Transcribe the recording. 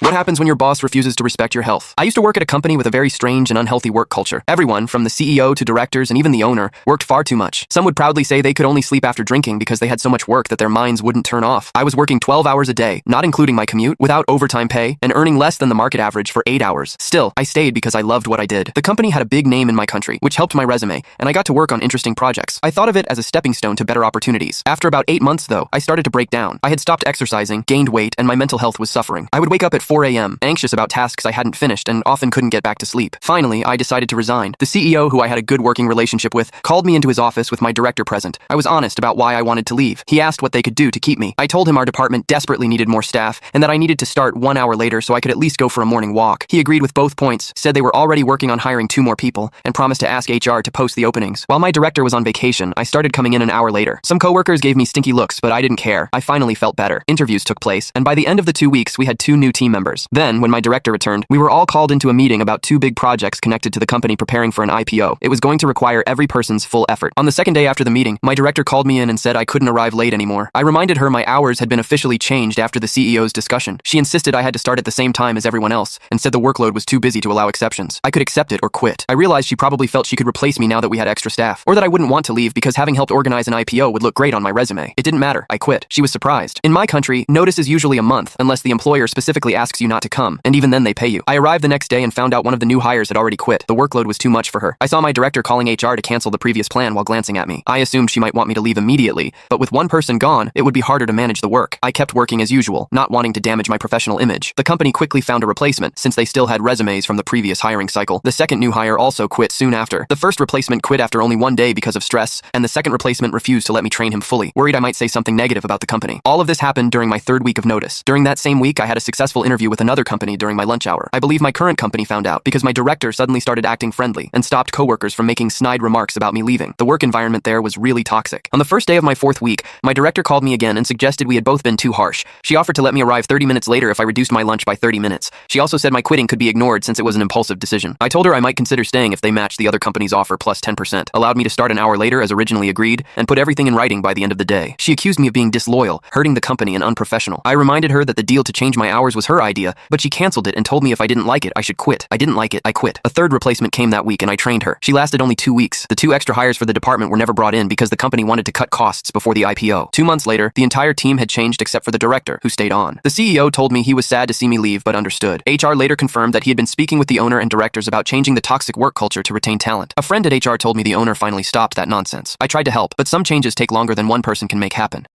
What happens when your boss refuses to respect your health? I used to work at a company with a very strange and unhealthy work culture. Everyone, from the CEO to directors and even the owner, worked far too much. Some would proudly say they could only sleep after drinking because they had so much work that their minds wouldn't turn off. I was working 12 hours a day, not including my commute, without overtime pay, and earning less than the market average for 8 hours. Still, I stayed because I loved what I did. The company had a big name in my country, which helped my resume, and I got to work on interesting projects. I thought of it as a stepping stone to better opportunities. After about 8 months, though, I started to break down. I had stopped exercising, gained weight, and my mental health was suffering. I would wake up at 4 a.m., anxious about tasks I hadn't finished and often couldn't get back to sleep. Finally, I decided to resign. The CEO, who I had a good working relationship with, called me into his office with my director present. I was honest about why I wanted to leave. He asked what they could do to keep me. I told him our department desperately needed more staff and that I needed to start 1 hour later so I could at least go for a morning walk. He agreed with both points, said they were already working on hiring 2 more people, and promised to ask HR to post the openings. While my director was on vacation, I started coming in an hour later. Some coworkers gave me stinky looks, but I didn't care. I finally felt better. Interviews took place, and by the end of the 2 weeks, we had 2 new team members. Then, when my director returned, we were all called into a meeting about 2 big projects connected to the company preparing for an IPO. It was going to require every person's full effort. On the second day after the meeting, my director called me in and said I couldn't arrive late anymore. I reminded her my hours had been officially changed after the CEO's discussion. She insisted I had to start at the same time as everyone else, and said the workload was too busy to allow exceptions. I could accept it or quit. I realized she probably felt she could replace me now that we had extra staff, or that I wouldn't want to leave because having helped organize an IPO would look great on my resume. It didn't matter. I quit. She was surprised. In my country, notice is usually a month, unless the employer specifically asks you not to come, and even then they pay you. I arrived the next day and found out one of the new hires had already quit. The workload was too much for her. I saw my director calling HR to cancel the previous plan while glancing at me. I assumed she might want me to leave immediately, but with one person gone, it would be harder to manage the work. I kept working as usual, not wanting to damage my professional image. The company quickly found a replacement, since they still had resumes from the previous hiring cycle. The second new hire also quit soon after. The first replacement quit after only 1 day because of stress, and the second replacement refused to let me train him fully, worried I might say something negative about the company. All of this happened during my 3rd week of notice. During that same week, I had a successful interview with another company during my lunch hour. I believe my current company found out because my director suddenly started acting friendly and stopped coworkers from making snide remarks about me leaving. The work environment there was really toxic. On the first day of my 4th week, my director called me again and suggested we had both been too harsh. She offered to let me arrive 30 minutes later if I reduced my lunch by 30 minutes. She also said my quitting could be ignored since it was an impulsive decision. I told her I might consider staying if they matched the other company's offer plus 10%, allowed me to start an hour later as originally agreed, and put everything in writing by the end of the day. She accused me of being disloyal, hurting the company, and unprofessional. I reminded her that the deal to change my hours was her idea, but she canceled it and told me if I didn't like it, I should quit. I didn't like it, I quit. A 3rd replacement came that week and I trained her. She lasted only 2 weeks. The 2 extra hires for the department were never brought in because the company wanted to cut costs before the IPO. 2 months later, the entire team had changed except for the director, who stayed on. The CEO told me he was sad to see me leave but understood. HR later confirmed that he had been speaking with the owner and directors about changing the toxic work culture to retain talent. A friend at HR told me the owner finally stopped that nonsense. I tried to help, but some changes take longer than one person can make happen.